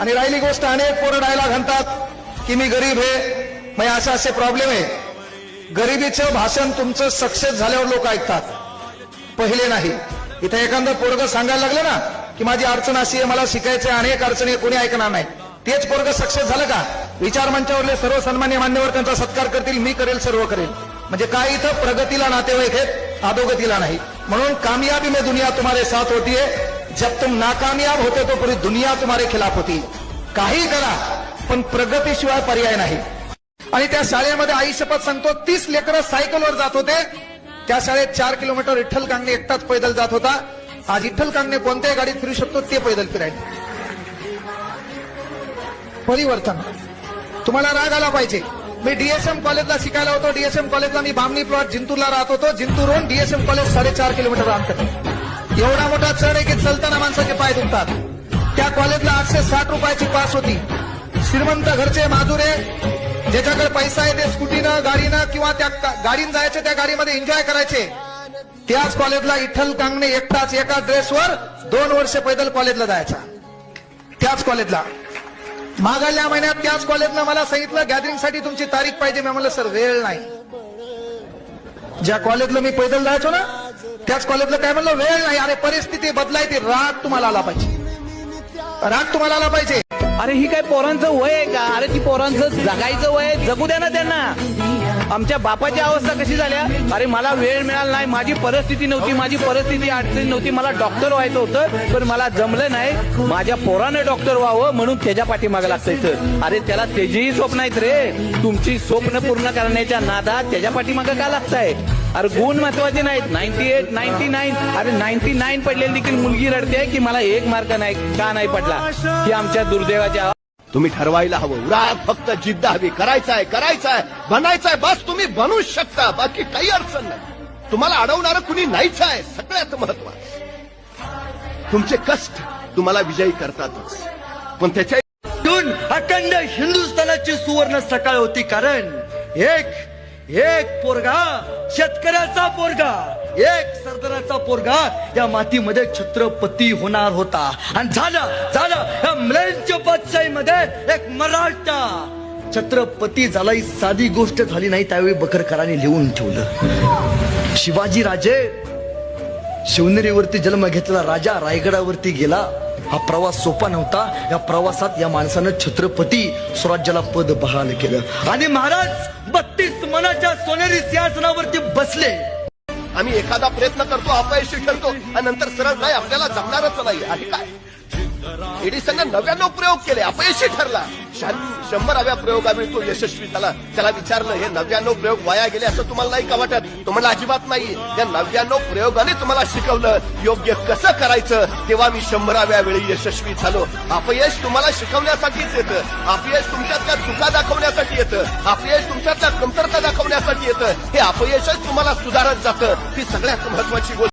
आणि राहिली गोष्ट, अनेक पोरं डायलॉग म्हणतात की मी गरीब आहे, मग असे प्रॉब्लेम आहे. गरिबीचं भाषण तुमचं सक्सेस झाल्यावर लोक ऐकतात, पहिले नाही. इथे एखादं पोरगं सांगायला लागलं ना की माझी अडचण अशी आहे, मला शिकायचं, अनेक अडचणी, कोणी ऐकणार नाही. तेच पोरगं सक्सेस झालं का, विचार मंचावरले सर्व सन्मान्य मान्यवर त्यांचा सत्कार करतील, मी करेल, सर्व करेल. म्हणजे काय इथं प्रगतीला नातेवाईक आहेत, अधोगतीला नाही. म्हणून कामयाबी में दुनिया तुम्हारे साथ होती है, जब तुम नाकामयाब होते तो पूरी दुनिया तुम्हारे खिलाफ होती. काही करा पण प्रगतीशिवाय पर्याय नाही. आणि त्या शाळेमध्ये आई शपथ सांगतो 30 लेकरं सायकलवर जात होते. त्या शाळेत 4 किलोमीटर विठ्ठल कांगणे एकटाच पैदल जात होता. आज विठ्ठल कांगणे कोणत्याही गाडीत फिरू शकतो, ते पैदल फिरायला. परिवर्तन. तुम्हाला राग आला पाहिजे. मी डीएसएम कॉलेजला शिकायला होतो. डीएसएम कॉलेजला मी बामणी प्लॉट जिंतूरला राहत होतो. जिंतूरहून डीएसएम कॉलेज 4.5 किलोमीटर अंतर. एवढा मोठा चढ आहे की चलताना माणसाचे पाय दुखतात. त्या कॉलेजला 860 रुपयाची पास होती. श्रीमंत घरचे माजुरे, ज्याच्याकडे पैसा आहे ते स्कूटीनं, गाडीनं किंवा त्या गाडीनं जायचे, त्या गाडीमध्ये एन्जॉय करायचे. त्याच कॉलेजला विठ्ठल कांगणे एकटाच एका ड्रेसवर 2 वर्ष पैदल कॉलेजला जायचा. त्याच कॉलेजला मागल्या महिन्यात त्याच कॉलेजनं मला सांगितलं गॅदरिंगसाठी तुमची तारीख पाहिजे. मी म्हणलं सर वेळ नाही. ज्या कॉलेजला मी पैदल जायचो ना त्याच कॉलेजला काय म्हणलं, वेळ नाही. अरे परिस्थिती बदलायची, राग तुम्हाला आला पाहिजे, राग तुम्हाला आला पाहिजे. अरे ही काय पोरांचं वय आहे का? अरे ती पोरांचं जगायचं वय आहे, जगू द्या ना त्यांना. आमच्या बापाची अवस्था कशी झाल्या, अरे मला वेळ मिळाला नाही, माझी परिस्थिती नव्हती, माझी परिस्थिती अडचणी नव्हती, मला डॉक्टर व्हायचं होतं पण मला जमलं नाही, माझ्या पोराने डॉक्टर व्हावं म्हणून त्याच्या पाठीमागे लागतंय. अरे त्याला त्याचीही स्वप्न आहेत रे. तुमची स्वप्न पूर्ण करण्याच्या नादात त्याच्या पाठीमागे का लागताय? अरे गुण महत्वाचे नाहीत. 98, 99, अरे 99 पडलेली देखील मुलगी रडते की मला 1 मार्क नाही का नाही पडला. ही आमच्या दुर्दैवाच्या. तुम्ही ठरवायला हवं, उरात फक्त जिद्द हवी. करायचंय, बनायचंय, बस तुम्ही बनूच शकता, बाकी काही अडचण नाही. तुम्हाला अडवणारं कुणी नाहीच आहे. सगळ्यात महत्वाचं तुमचे कष्ट तुम्हाला विजयी करतातच, पण त्याच्या अखंड हिंदुस्थानाची सुवर्ण सकाळ होती. कारण एक पोरगा, शेतकऱ्याचा पोरगा, एक सरदाराचा पोरगा या मातीमध्ये छत्रपती होणार होता. आणि झालं या म्लेच्छ बादशाहीमध्ये एक मराठा छत्रपती झाला. ही साधी गोष्ट झाली नाही. त्यावेळी बकरकरांनी लिहून ठेवलं. शिवाजी राजे शिवनेरीवरती जन्म घेतला राजा, रायगडावरती गेला. हा प्रवास सोपा नव्हता. या प्रवासात या माणसानं छत्रपती स्वराज्याला पद बहाल केलं. आणि महाराज 32 मनाच्या सोनेरी सिंहासनावरती बसले. आम्ही एखादा प्रयत्न करतो, अपयशी ठरतो आणि नंतर सरळ नाही, आपल्याला जमणारच नाही आहे काय. एडिसनने 99 प्रयोग केले, अपयशी ठरला. 100व्या प्रयोगावेळी तो यशस्वी झाला. त्याला विचारलं हे 99 प्रयोग वाया गेले असं तुम्हाला नाही का वाटत? तो म्हणला अजिबात नाही. या 99 प्रयोगाने तुम्हाला शिकवलं योग्य कसं करायचं, तेव्हा मी 100व्या वेळी यशस्वी झालो. अपयश तुम्हाला शिकवण्यासाठीच येतं. अपयश तुमच्यातल्या चुका दाखवण्यासाठी येतं. अपयश तुमच्यातल्या कमतरता दाखवण्यासाठी येतं. हे अपयशच तुम्हाला सुधारत जातं. ही सगळ्यात महत्वाची गोष्ट.